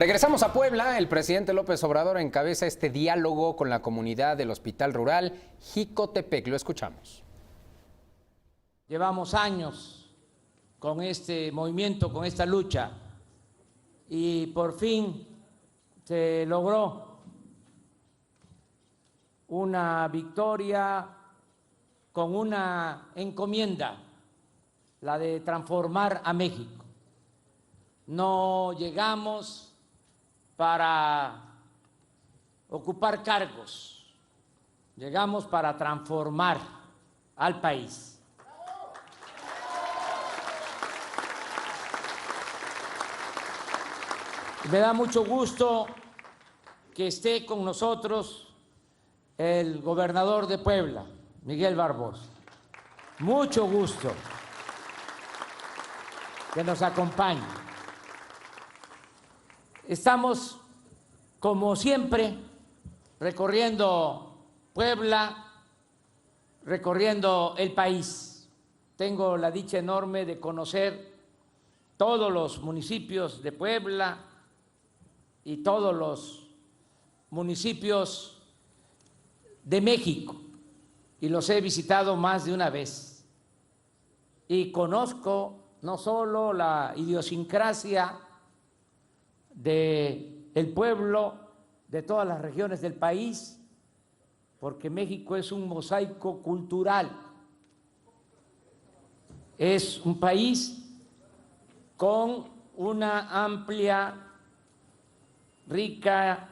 Regresamos a Puebla. El presidente López Obrador encabeza este diálogo con la comunidad del Hospital Rural Jicotepec. Lo escuchamos. Llevamos años con este movimiento, con esta lucha, y por fin se logró una victoria con una encomienda, la de transformar a México. No llegamos para ocupar cargos, llegamos para transformar al país. Me da mucho gusto que esté con nosotros el gobernador de Puebla, Miguel Barbosa. Mucho gusto que nos acompañe. Estamos, como siempre, recorriendo Puebla, recorriendo el país. Tengo la dicha enorme de conocer todos los municipios de Puebla y todos los municipios de México, y los he visitado más de una vez. Y conozco no solo la idiosincrasia del pueblo, de todas las regiones del país, porque México es un mosaico cultural, es un país con una amplia, rica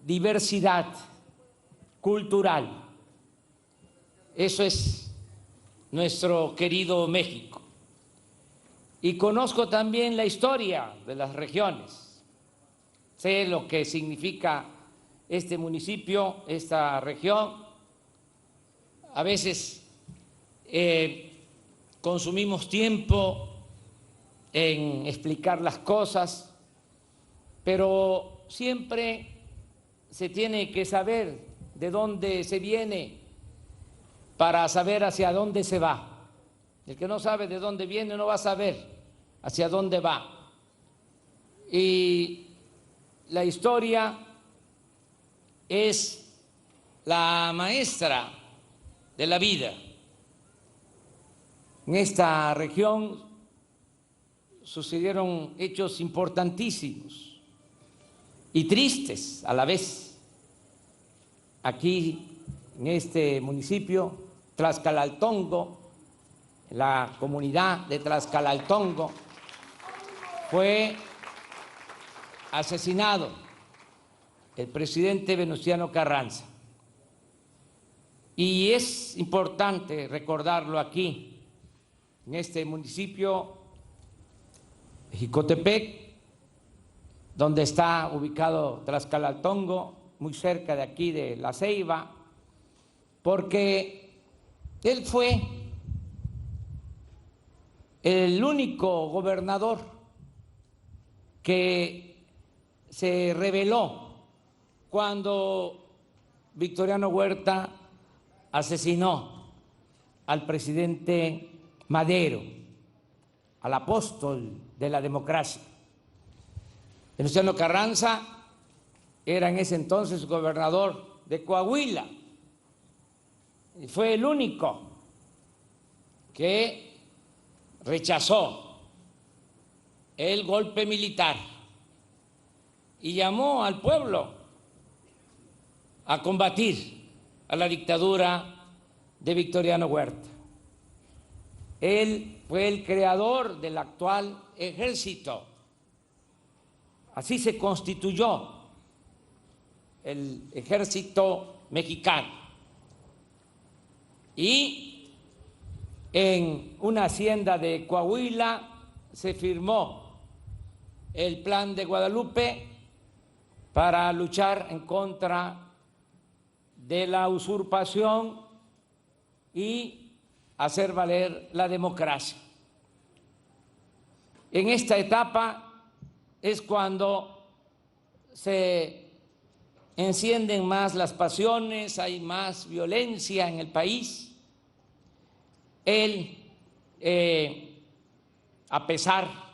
diversidad cultural. Eso es nuestro querido México. Y conozco también la historia de las regiones. Sé lo que significa este municipio, esta región. A veces consumimos tiempo en explicar las cosas, pero siempre se tiene que saber de dónde se viene para saber hacia dónde se va. El que no sabe de dónde viene no va a saber hacia dónde va. Y la historia es la maestra de la vida. En esta región sucedieron hechos importantísimos y tristes a la vez. Aquí, en este municipio, Tlaxcalaltongo, la comunidad de Tlaxcalaltongo, fue asesinado el presidente Venustiano Carranza. Y es importante recordarlo aquí, en este municipio de Jicotepec, donde está ubicado Tlaxcalaltongo, muy cerca de aquí de La Ceiba, porque él fue el único gobernador que se rebeló cuando Victoriano Huerta asesinó al presidente Madero, al apóstol de la democracia. Venustiano Carranza era en ese entonces gobernador de Coahuila y fue el único que rechazó el golpe militar y llamó al pueblo a combatir a la dictadura de Victoriano Huerta. Él fue el creador del actual ejército. Así se constituyó el ejército mexicano. Y en una hacienda de Coahuila se firmó el Plan de Guadalupe para luchar en contra de la usurpación y hacer valer la democracia. En esta etapa es cuando se encienden más las pasiones, hay más violencia en el país. Él, a pesar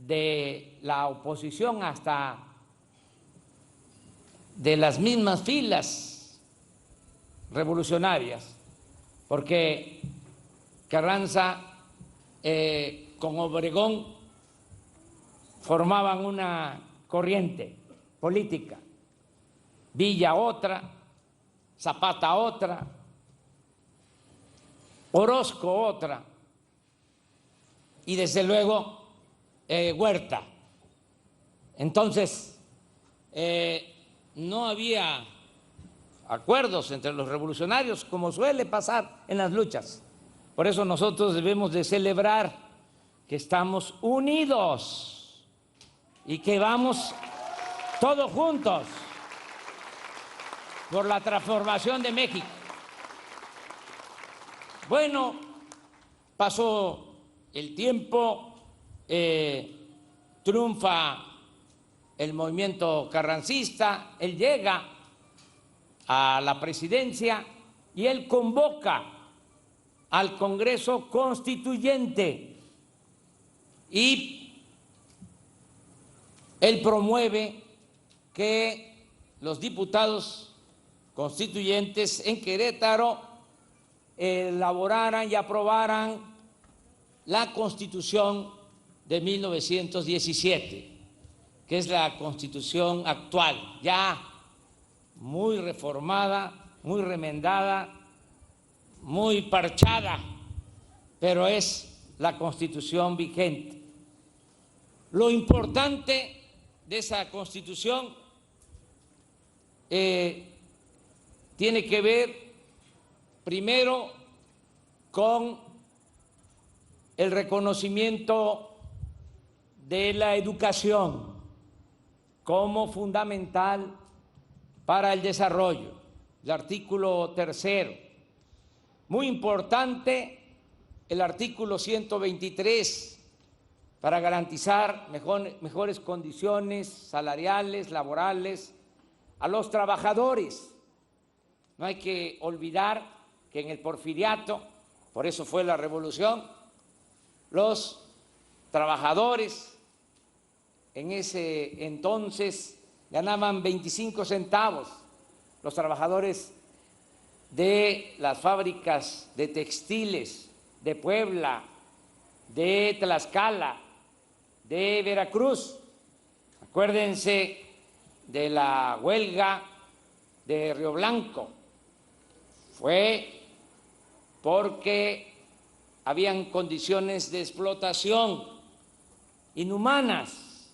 de la oposición hasta de las mismas filas revolucionarias, porque Carranza con Obregón formaban una corriente política, Villa otra, Zapata otra, Orozco otra, y desde luego Huerta. Entonces, no había acuerdos entre los revolucionarios, como suele pasar en las luchas. Por eso nosotros debemos de celebrar que estamos unidos y que vamos todos juntos por la transformación de México. Bueno, pasó el tiempo, triunfa el movimiento carrancista, él llega a la presidencia y él convoca al Congreso Constituyente y él promueve que los diputados constituyentes en Querétaro elaboraran y aprobaran la Constitución de 1917, que es la Constitución actual, ya muy reformada, muy remendada, muy parchada, pero es la Constitución vigente. Lo importante de esa Constitución tiene que ver primero con el reconocimiento de la educación como fundamental para el desarrollo, el artículo 3. Muy importante el artículo 123 para garantizar mejores condiciones salariales, laborales a los trabajadores. No hay que olvidar que en el Porfiriato, por eso fue la revolución, los trabajadores en ese entonces ganaban 25 centavos, los trabajadores de las fábricas de textiles de Puebla, de Tlaxcala, de Veracruz. Acuérdense de la huelga de Río Blanco. Fue porque habían condiciones de explotación inhumanas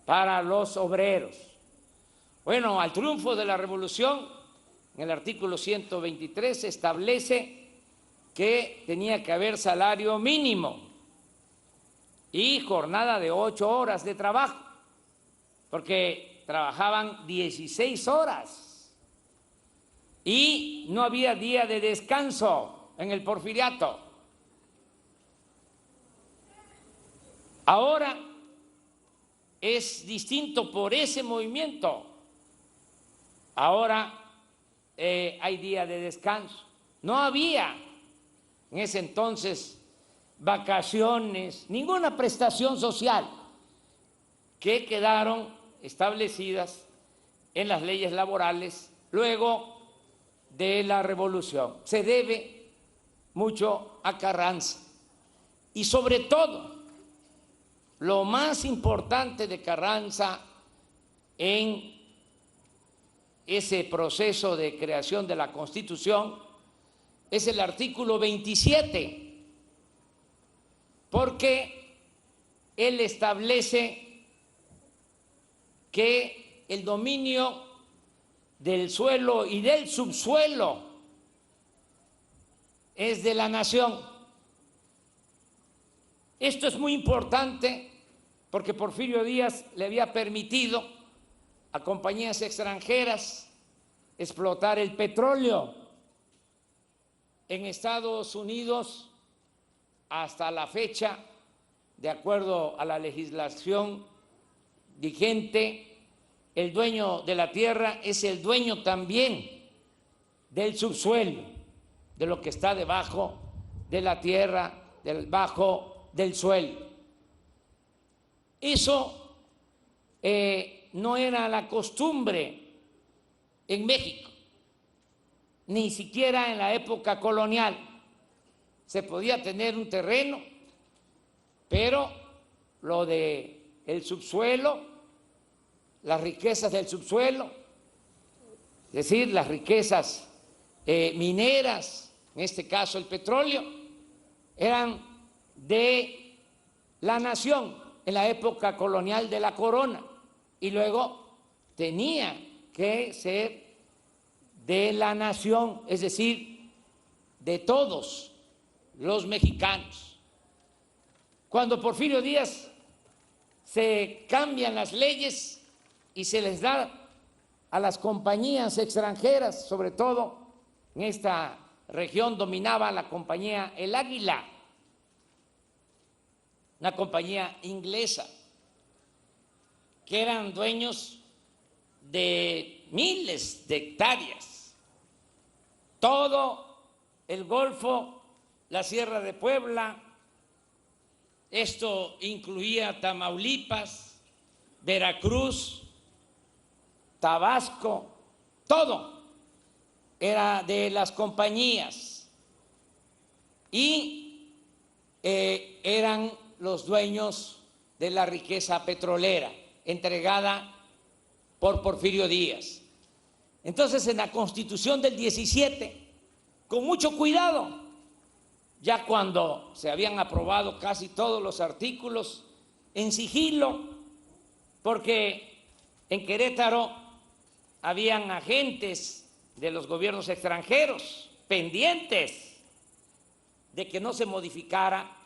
para los obreros. Bueno, al triunfo de la revolución, en el artículo 123 se establece que tenía que haber salario mínimo y jornada de 8 horas de trabajo, porque trabajaban 16 horas y no había día de descanso en el Porfiriato. Ahora es distinto por ese movimiento. Ahora hay día de descanso. No había en ese entonces vacaciones, ninguna prestación social que quedaron establecidas en las leyes laborales luego de la revolución. Se debe mucho a Carranza y sobre todo lo más importante de Carranza en ese proceso de creación de la Constitución es el artículo 27, porque él establece que el dominio del suelo y del subsuelo es de la nación. Esto es muy importante porque Porfirio Díaz le había permitido a compañías extranjeras explotar el petróleo. En Estados Unidos, hasta la fecha, de acuerdo a la legislación vigente, el dueño de la tierra es el dueño también del subsuelo, de lo que está debajo de la tierra, debajo del suelo. Eso no era la costumbre en México, ni siquiera en la época colonial. Se podía tener un terreno, pero lo del subsuelo, las riquezas del subsuelo, es decir, las riquezas mineras, en este caso el petróleo, eran de la nación en la época colonial de la corona, y luego tenía que ser de la nación, es decir, de todos los mexicanos. Cuando Porfirio Díaz se cambian las leyes y se les da a las compañías extranjeras, sobre todo en esta región dominaba la compañía El Águila, una compañía inglesa, que eran dueños de miles de hectáreas, todo el Golfo, la Sierra de Puebla, esto incluía Tamaulipas, Veracruz, Tabasco, todo era de las compañías y eran los dueños de la riqueza petrolera entregada por Porfirio Díaz. Entonces, en la Constitución del 17, con mucho cuidado, ya cuando se habían aprobado casi todos los artículos, en sigilo, porque en Querétaro habían agentes de los gobiernos extranjeros pendientes de que no se modificara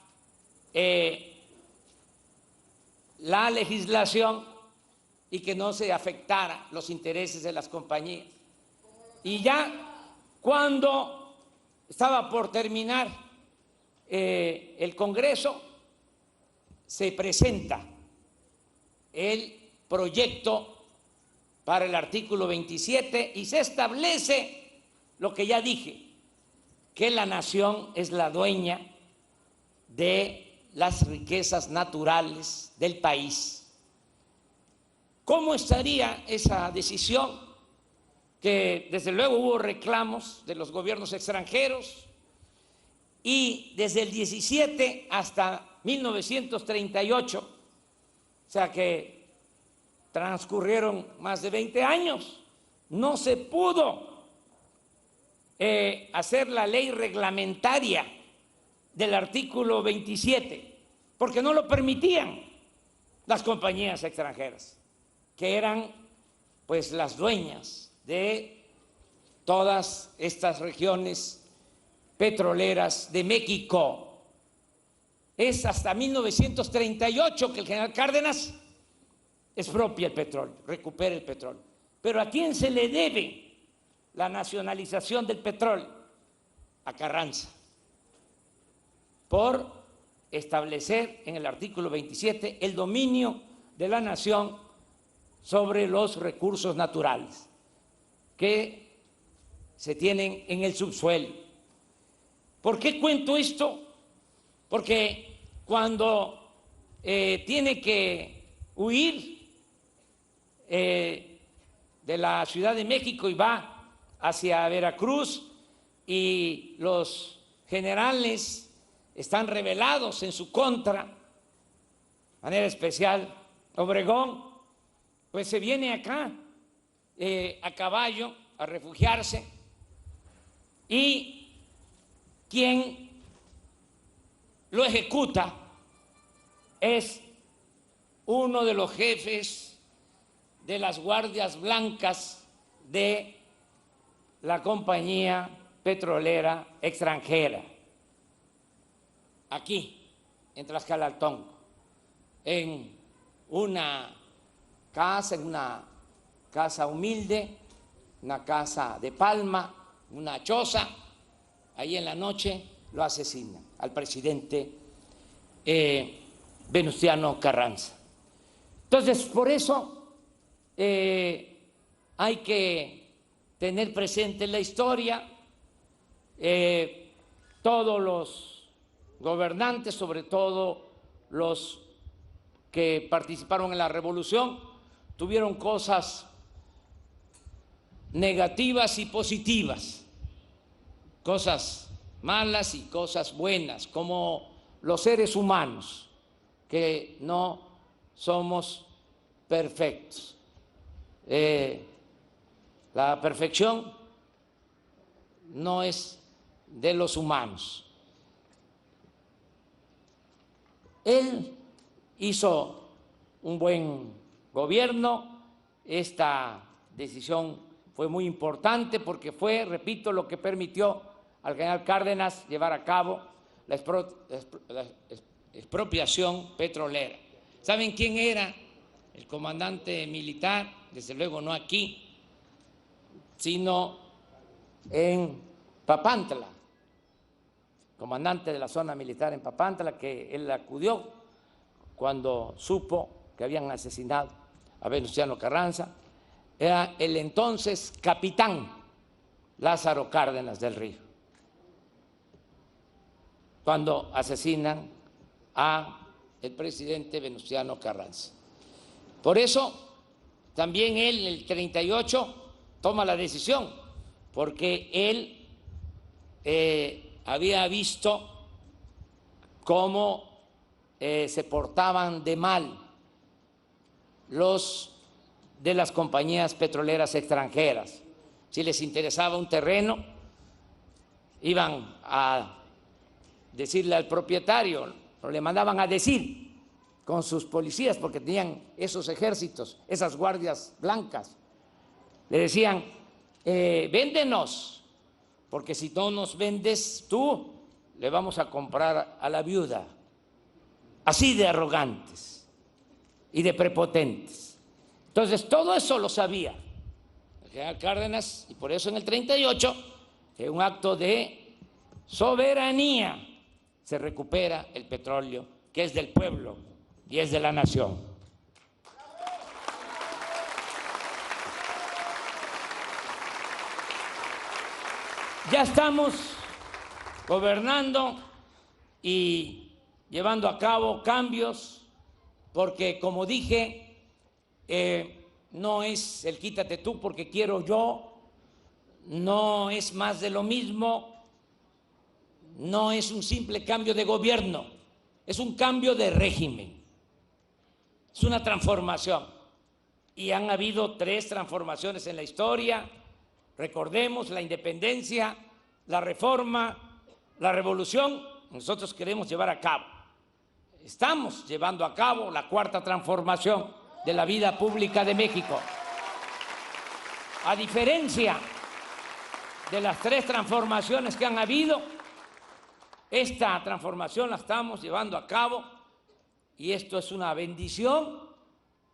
la legislación y que no se afectara los intereses de las compañías. Y ya cuando estaba por terminar el Congreso, se presenta el proyecto para el artículo 27 y se establece lo que ya dije, que la nación es la dueña de las riquezas naturales del país. ¿Cómo estaría esa decisión? Que desde luego hubo reclamos de los gobiernos extranjeros y desde el 17 hasta 1938, o sea que transcurrieron más de 20 años, no se pudo hacer la ley reglamentaria del artículo 27, porque no lo permitían las compañías extranjeras, que eran pues las dueñas de todas estas regiones petroleras de México. Es hasta 1938 que el general Cárdenas expropia el petróleo, recupera el petróleo. Pero ¿a quién se le debe la nacionalización del petróleo? A Carranza, por establecer en el artículo 27 el dominio de la nación sobre los recursos naturales que se tienen en el subsuelo. ¿Por qué cuento esto? Porque cuando tiene que huir de la Ciudad de México y va hacia Veracruz y los generales están rebelados en su contra, de manera especial Obregón, pues se viene acá a caballo a refugiarse, y quien lo ejecuta es uno de los jefes de las guardias blancas de la compañía petrolera extranjera, aquí en Tlaxcalaltongo, en una casa humilde, una casa de palma, una choza. Ahí en la noche lo asesinan al presidente Venustiano Carranza. Entonces, por eso hay que tener presente la historia. Todos los gobernantes, sobre todo los que participaron en la revolución tuvieron cosas negativas y positivas, cosas malas y cosas buenas, como los seres humanos, que no somos perfectos. La perfección no es de los humanos. Él hizo un buen gobierno. Esta decisión fue muy importante porque fue, repito, lo que permitió al general Cárdenas llevar a cabo la expropiación petrolera. ¿Saben quién era el comandante militar? Desde luego no aquí, sino en Papantla, comandante de la zona militar en Papantla, que él acudió cuando supo que habían asesinado a Venustiano Carranza. Era el entonces capitán Lázaro Cárdenas del Río, cuando asesinan a el presidente Venustiano Carranza. Por eso también él en el 38 toma la decisión, porque él había visto cómo se portaban de mal los de las compañías petroleras extranjeras. Si les interesaba un terreno, iban a decirle al propietario, o le mandaban a decir con sus policías, porque tenían esos ejércitos, esas guardias blancas, le decían, véndenos, porque si no nos vendes tú, le vamos a comprar a la viuda. Así de arrogantes y de prepotentes. Entonces, todo eso lo sabía el general Cárdenas, y por eso en el 38, en un acto de soberanía, se recupera el petróleo que es del pueblo y es de la nación. Ya estamos gobernando y llevando a cabo cambios, porque como dije, no es el quítate tú porque quiero yo, no es más de lo mismo, no es un simple cambio de gobierno, es un cambio de régimen, es una transformación. Y han habido 3 transformaciones en la historia. Recordemos la independencia, la reforma, la revolución. Nosotros queremos llevar a cabo, estamos llevando a cabo la 4ª transformación de la vida pública de México. A diferencia de las 3 transformaciones que han habido, esta transformación la estamos llevando a cabo, y esto es una bendición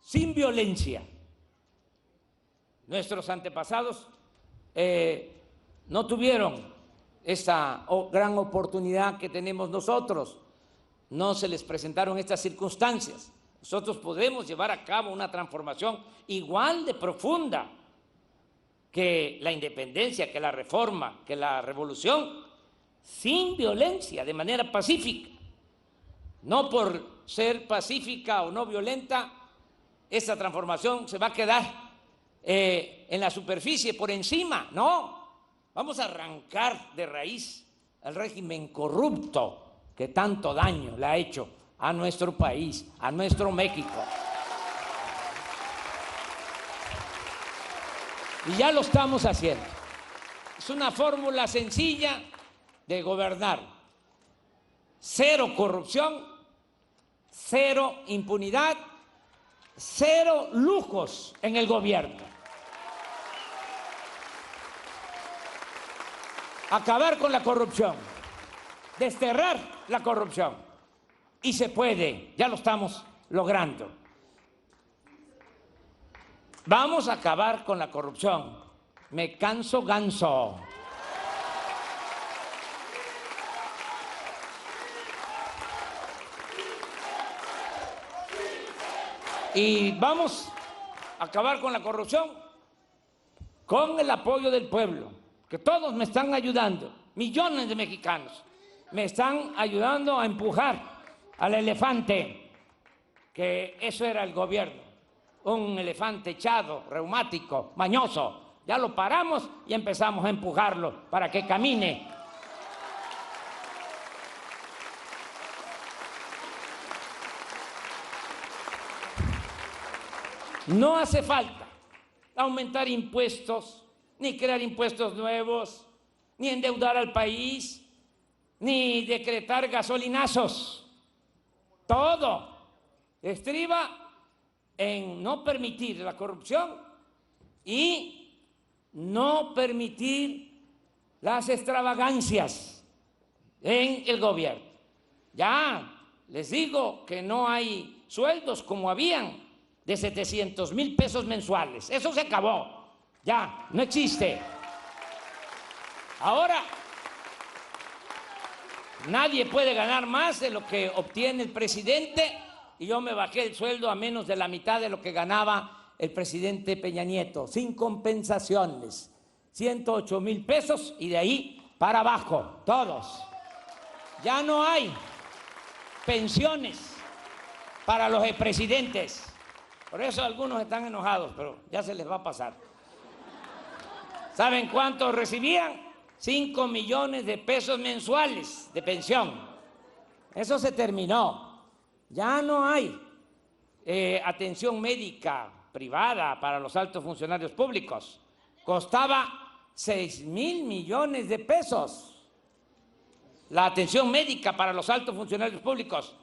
sin violencia. Nuestros antepasados no tuvieron esa gran oportunidad que tenemos nosotros, no se les presentaron estas circunstancias. Nosotros podemos llevar a cabo una transformación igual de profunda que la independencia, que la reforma, que la revolución, sin violencia, de manera pacífica. No por ser pacífica o no violenta, esa transformación se va a quedar en la superficie, por encima. No, vamos a arrancar de raíz al régimen corrupto que tanto daño le ha hecho a nuestro país, a nuestro México. Y ya lo estamos haciendo. Es una fórmula sencilla de gobernar: 0 corrupción, 0 impunidad, 0 lujos en el gobierno. Acabar con la corrupción, desterrar la corrupción. Y se puede, ya lo estamos logrando. Vamos a acabar con la corrupción. Me canso ganso. Y vamos a acabar con la corrupción con el apoyo del pueblo, que todos me están ayudando, millones de mexicanos me están ayudando a empujar al elefante que eso era el gobierno, un elefante echado, reumático, mañoso. Ya lo paramos y empezamos a empujarlo para que camine. No hace falta aumentar impuestos, ni crear impuestos nuevos, ni endeudar al país, ni decretar gasolinazos. Todo estriba en no permitir la corrupción y no permitir las extravagancias en el gobierno. Ya les digo que no hay sueldos como habían de 700,000 pesos mensuales. Eso se acabó. Ya, no existe. Ahora, nadie puede ganar más de lo que obtiene el presidente y yo me bajé el sueldo a menos de la mitad de lo que ganaba el presidente Peña Nieto, sin compensaciones. 108,000 pesos y de ahí para abajo, todos. Ya no hay pensiones para los expresidentes. Por eso algunos están enojados, pero ya se les va a pasar. ¿Saben cuánto recibían? 5 millones de pesos mensuales de pensión. Eso se terminó. Ya no hay atención médica privada para los altos funcionarios públicos. Costaba 6,000 millones de pesos. La atención médica para los altos funcionarios públicos.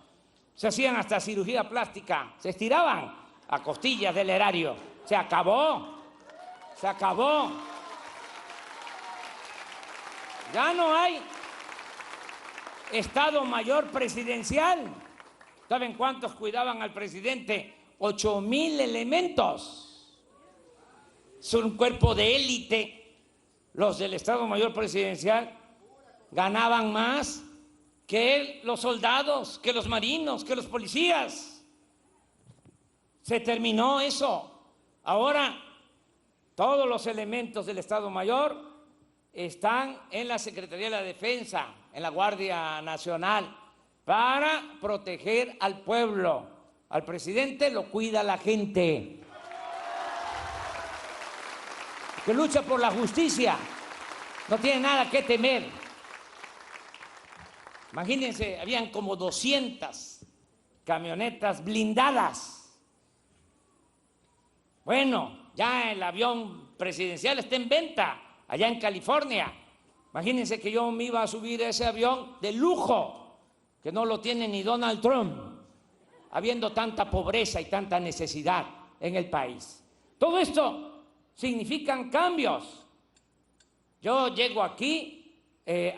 Se hacían hasta cirugía plástica, se estiraban a costillas del erario. Se acabó, se acabó. Ya no hay Estado Mayor Presidencial. ¿Saben cuántos cuidaban al presidente? 8,000 elementos. Es un cuerpo de élite. Los del Estado Mayor Presidencial ganaban más que los soldados, que los marinos, que los policías. Se terminó eso. Ahora todos los elementos del Estado Mayor están en la Secretaría de la Defensa, en la Guardia Nacional, para proteger al pueblo. Al presidente lo cuida la gente, que lucha por la justicia, no tiene nada que temer. Imagínense, habían como 200 camionetas blindadas. Bueno, ya el avión presidencial está en venta allá en California. Imagínense que yo me iba a subir a ese avión de lujo, que no lo tiene ni Donald Trump, habiendo tanta pobreza y tanta necesidad en el país. Todo esto significan cambios. Yo llego aquí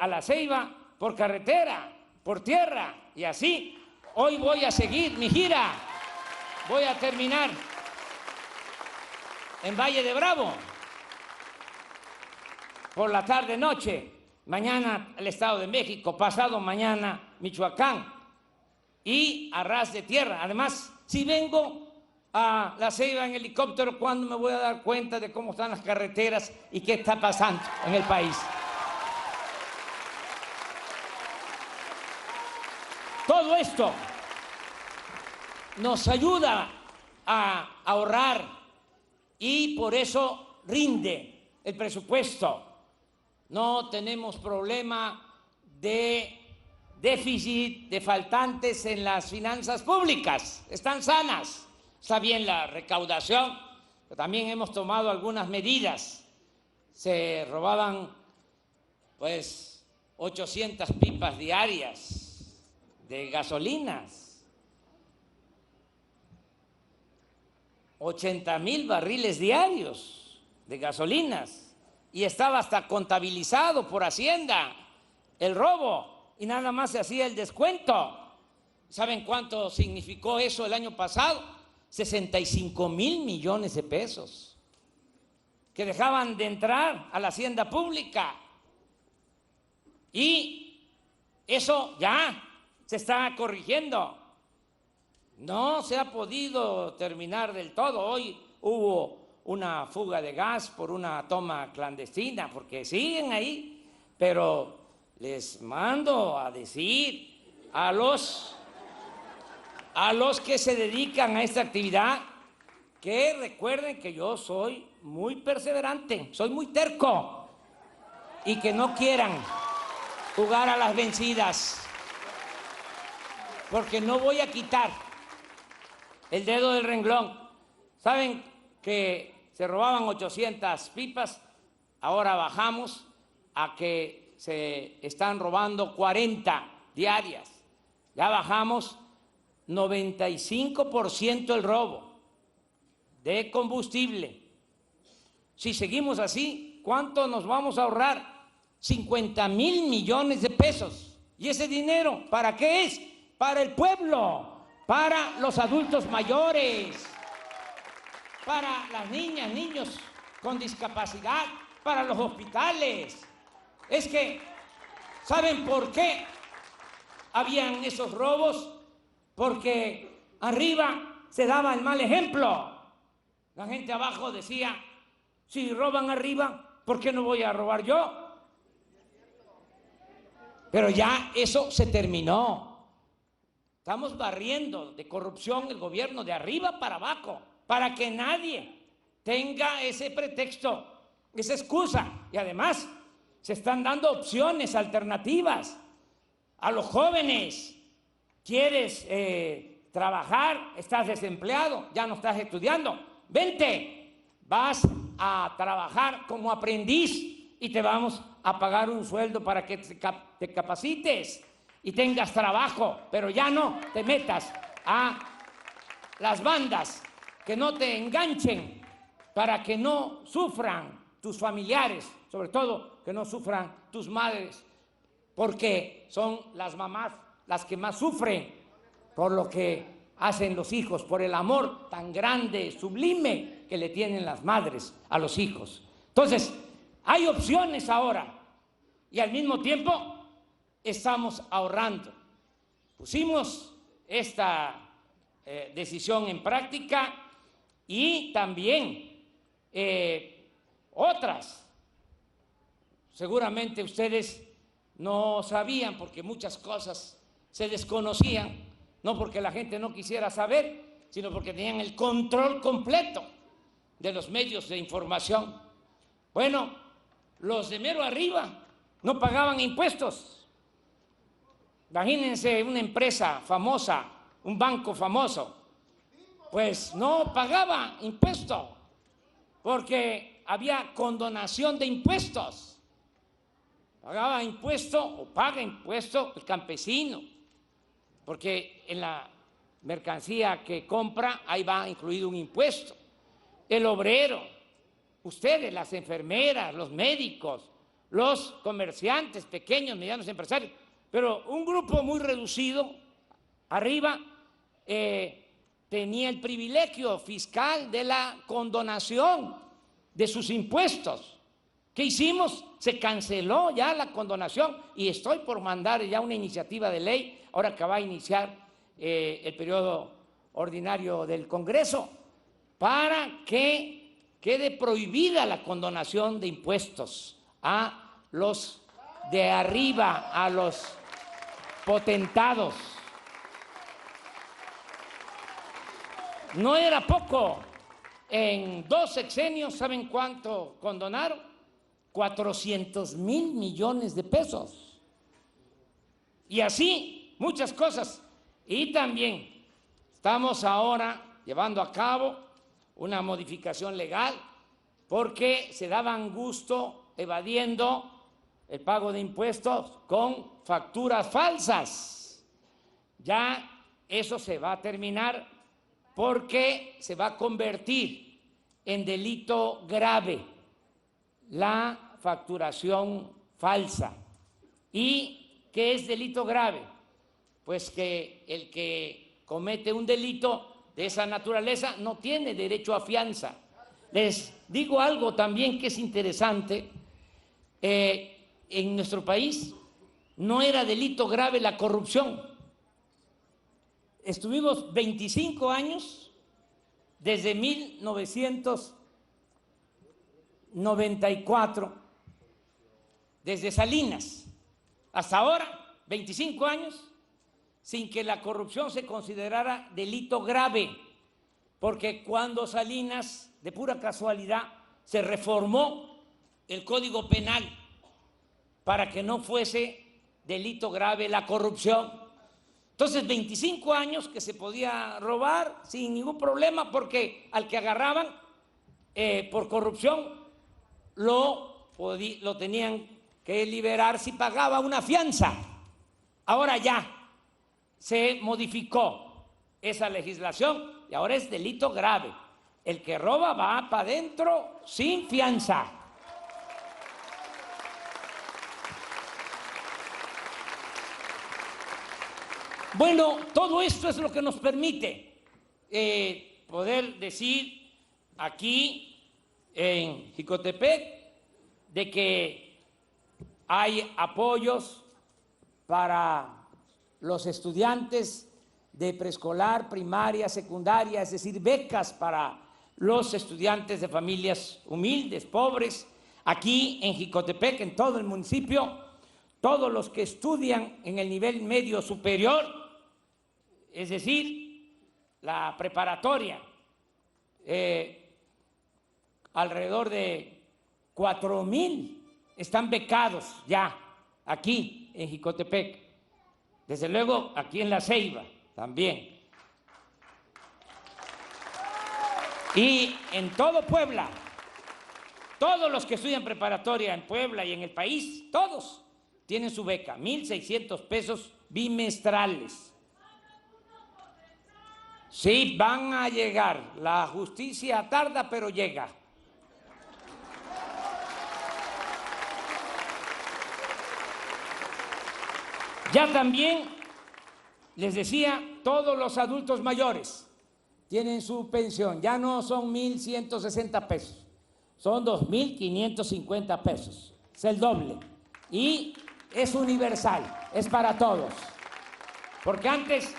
a La Ceiba por carretera, por tierra, y así hoy voy a seguir mi gira. Voy a terminar en Valle de Bravo, por la tarde-noche, mañana el Estado de México, pasado mañana Michoacán y a ras de tierra. Además, si vengo a La Ceiba en helicóptero, ¿cuándo me voy a dar cuenta de cómo están las carreteras y qué está pasando en el país? Todo esto nos ayuda a ahorrar y por eso rinde el presupuesto. No tenemos problema de déficit, de faltantes en las finanzas públicas. Están sanas. Está bien la recaudación, pero también hemos tomado algunas medidas. Se robaban, pues, 800 pipas diarias de gasolinas. 80,000 barriles diarios de gasolinas y estaba hasta contabilizado por Hacienda el robo y nada más se hacía el descuento. ¿Saben cuánto significó eso el año pasado? 65,000 millones de pesos que dejaban de entrar a la hacienda pública y eso ya se está corrigiendo. No se ha podido terminar del todo. Hoy hubo una fuga de gas por una toma clandestina, porque siguen ahí, pero les mando a decir a los a los que se dedican a esta actividad, que recuerden que yo soy muy perseverante, soy muy terco, y que no quieran jugar a las vencidas, porque no voy a quitar el dedo del renglón. Saben que se robaban 800 pipas, ahora bajamos a que se están robando 40 diarias. Ya bajamos 95% el robo de combustible. Si seguimos así, ¿cuánto nos vamos a ahorrar? 50,000 millones de pesos. ¿Y ese dinero para qué es? Para el pueblo, para los adultos mayores, para las niñas, niños con discapacidad, para los hospitales. Es que, ¿saben por qué habían esos robos? Porque arriba se daba el mal ejemplo. La gente abajo decía, si roban arriba, ¿por qué no voy a robar yo? Pero ya eso se terminó. Estamos barriendo de corrupción el gobierno de arriba para abajo, para que nadie tenga ese pretexto, esa excusa. Y además se están dando opciones alternativas a los jóvenes. ¿Quieres trabajar? ¿Estás desempleado? ¿Ya no estás estudiando? Vente, vas a trabajar como aprendiz y te vamos a pagar un sueldo para que te capacites y tengas trabajo, pero ya no te metas a las bandas, que no te enganchen, para que no sufran tus familiares, sobre todo que no sufran tus madres, porque son las mamás las que más sufren por lo que hacen los hijos, por el amor tan grande, sublime que le tienen las madres a los hijos. Entonces, hay opciones ahora y al mismo tiempo estamos ahorrando. Pusimos esta decisión en práctica y también otras. Seguramente ustedes no sabían porque muchas cosas se desconocían, no porque la gente no quisiera saber, sino porque tenían el control completo de los medios de información. Bueno, los de mero arriba no pagaban impuestos. Imagínense una empresa famosa, un banco famoso, pues no pagaba impuesto porque había condonación de impuestos. Pagaba impuesto o paga impuesto el campesino, porque en la mercancía que compra ahí va incluido un impuesto. El obrero, ustedes, las enfermeras, los médicos, los comerciantes, pequeños, medianos empresarios, pero un grupo muy reducido, arriba, tenía el privilegio fiscal de la condonación de sus impuestos. ¿Qué hicimos? Se canceló ya la condonación y estoy por mandar ya una iniciativa de ley, ahora que va a iniciar el periodo ordinario del Congreso, para que quede prohibida la condonación de impuestos a los de arriba, a los potentados. No era poco. En 2 sexenios, ¿saben cuánto condonaron? 400,000 millones de pesos. Y así muchas cosas. Y también estamos ahora llevando a cabo una modificación legal porque se daban gusto evadiendo el pago de impuestos con facturas falsas. Ya eso se va a terminar porque se va a convertir en delito grave la facturación falsa. ¿Y qué es delito grave? Pues que el que comete un delito de esa naturaleza no tiene derecho a fianza. Les digo algo también que es interesante. En nuestro país no era delito grave la corrupción. Estuvimos 25 años, desde 1994, desde Salinas hasta ahora, 25 años, sin que la corrupción se considerara delito grave, porque cuando Salinas, de pura casualidad, se reformó el Código Penal para que no fuese delito grave la corrupción. Entonces, 25 años que se podía robar sin ningún problema, porque al que agarraban por corrupción lo tenían que liberar si pagaba una fianza. Ahora ya se modificó esa legislación y ahora es delito grave. El que roba va para adentro sin fianza. Bueno, todo esto es lo que nos permite poder decir aquí en Jicotepec de que hay apoyos para los estudiantes de preescolar, primaria, secundaria, es decir, becas para los estudiantes de familias humildes, pobres. Aquí en Jicotepec, en todo el municipio, todos los que estudian en el nivel medio superior, es decir, la preparatoria, alrededor de 4,000 están becados ya aquí en Jicotepec. Desde luego aquí en La Ceiba también. Y en todo Puebla, todos los que estudian preparatoria en Puebla y en el país, todos tienen su beca, 1,600 pesos bimestrales. Sí, van a llegar. La justicia tarda, pero llega. Ya también, les decía, todos los adultos mayores tienen su pensión. Ya no son 1,160 pesos, son 2,550 pesos. Es el doble. Y es universal, es para todos. Porque antes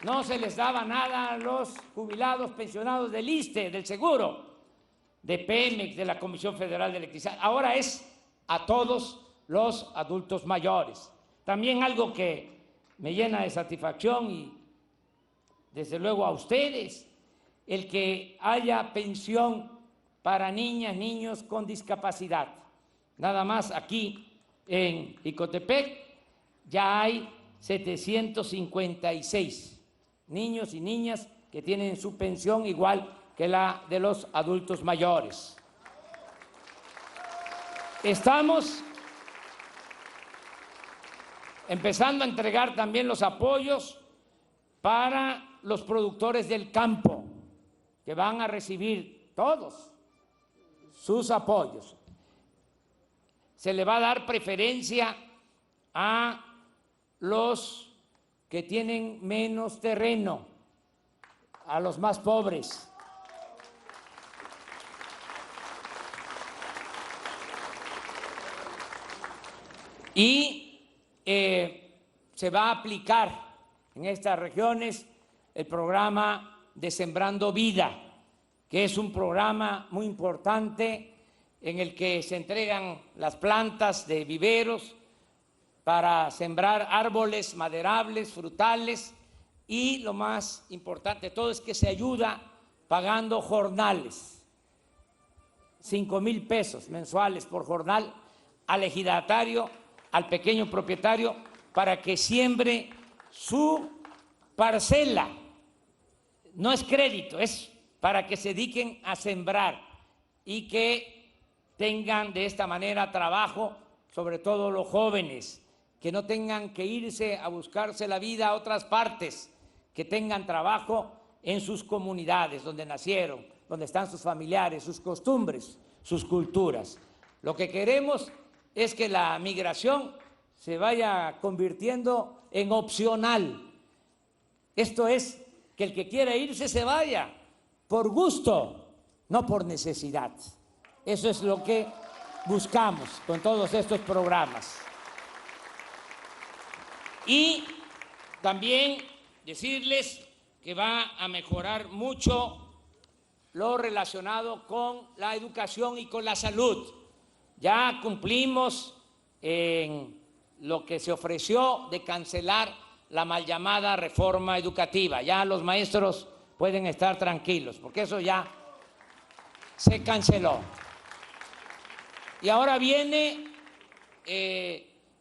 no se les daba nada a los jubilados, pensionados del ISSSTE, del Seguro, de Pemex, de la Comisión Federal de Electricidad. Ahora es a todos los adultos mayores. También algo que me llena de satisfacción y desde luego a ustedes, el que haya pensión para niñas, niños con discapacidad. Nada más aquí en Jicotepec ya hay 756 niños y niñas que tienen su pensión igual que la de los adultos mayores. Estamos empezando a entregar también los apoyos para los productores del campo, que van a recibir todos sus apoyos. Se le va a dar preferencia a los que tienen menos terreno, a los más pobres. Y se va a aplicar en estas regiones el programa de Sembrando Vida, que es un programa muy importante en el que se entregan las plantas de viveros para sembrar árboles maderables, frutales, y lo más importante de todo es que se ayuda pagando jornales, 5,000 pesos mensuales por jornal al ejidatario, al pequeño propietario, para que siembre su parcela. No es crédito, es para que se dediquen a sembrar y que tengan de esta manera trabajo, sobre todo los jóvenes, que no tengan que irse a buscarse la vida a otras partes, que tengan trabajo en sus comunidades donde nacieron, donde están sus familiares, sus costumbres, sus culturas. Lo que queremos es que la migración se vaya convirtiendo en opcional. Esto es, que el que quiera irse se vaya por gusto, no por necesidad. Eso es lo que buscamos con todos estos programas. Y también decirles que va a mejorar mucho lo relacionado con la educación y con la salud. Ya cumplimos en lo que se ofreció de cancelar la mal llamada reforma educativa. Ya los maestros pueden estar tranquilos, porque eso ya se canceló. Y ahora viene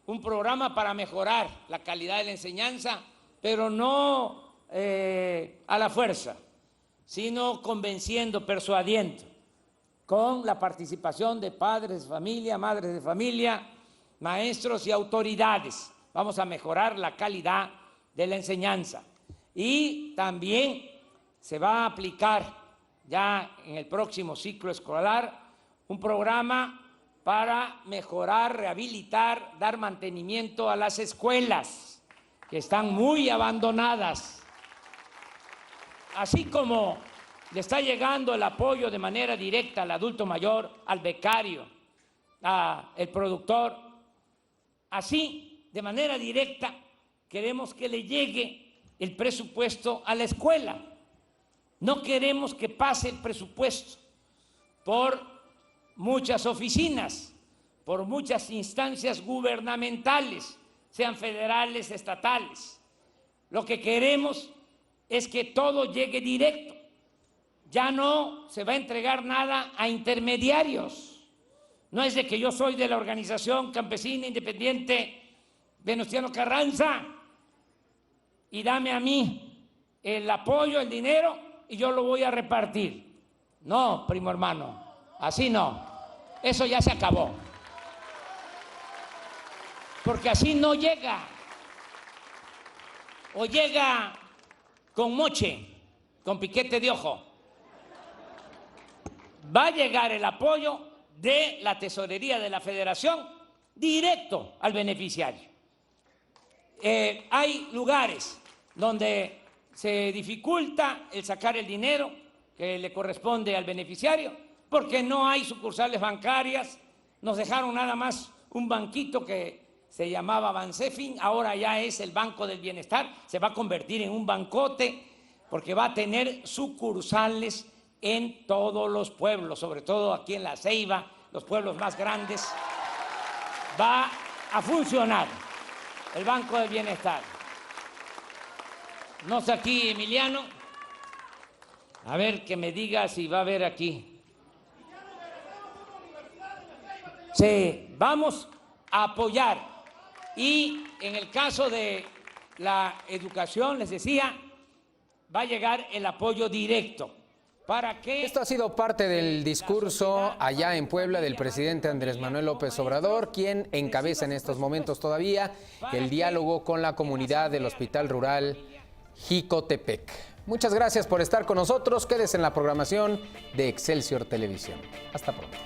un programa para mejorar la calidad de la enseñanza, pero no a la fuerza, sino convenciendo, persuadiendo, con la participación de padres de familia, madres de familia, maestros y autoridades. Vamos a mejorar la calidad de la enseñanza. Y también se va a aplicar ya en el próximo ciclo escolar un programa para mejorar, rehabilitar, dar mantenimiento a las escuelas que están muy abandonadas. Así como le está llegando el apoyo de manera directa al adulto mayor, al becario, al productor, así de manera directa queremos que le llegue el presupuesto a la escuela. No queremos que pase el presupuesto por muchas oficinas, por muchas instancias gubernamentales, sean federales, estatales. Lo que queremos es que todo llegue directo. Ya no se va a entregar nada a intermediarios. No es de que yo soy de la organización campesina independiente Venustiano Carranza y dame a mí el apoyo, el dinero y yo lo voy a repartir. No, primo hermano, así no. Eso ya se acabó. Porque así no llega. O llega con moche, con piquete de ojo. Va a llegar el apoyo de la tesorería de la Federación directo al beneficiario. Hay lugares donde se dificulta el sacar el dinero que le corresponde al beneficiario porque no hay sucursales bancarias. Nos dejaron nada más un banquito que se llamaba Bansefin, ahora ya es el Banco del Bienestar, se va a convertir en un bancote porque va a tener sucursales en todos los pueblos, sobre todo aquí en La Ceiba, los pueblos más grandes. Va a funcionar el Banco del Bienestar. No sé aquí, Emiliano, a ver que me diga si va a haber aquí. Sí, vamos a apoyar. Y en el caso de la educación, les decía, va a llegar el apoyo directo. ¿Para qué? Esto ha sido parte del discurso allá en Puebla del presidente Andrés Manuel López Obrador, quien encabeza en estos momentos todavía el diálogo con la comunidad del Hospital Rural Jicotepec. Muchas gracias por estar con nosotros. Quédese en la programación de Excelsior Televisión. Hasta pronto.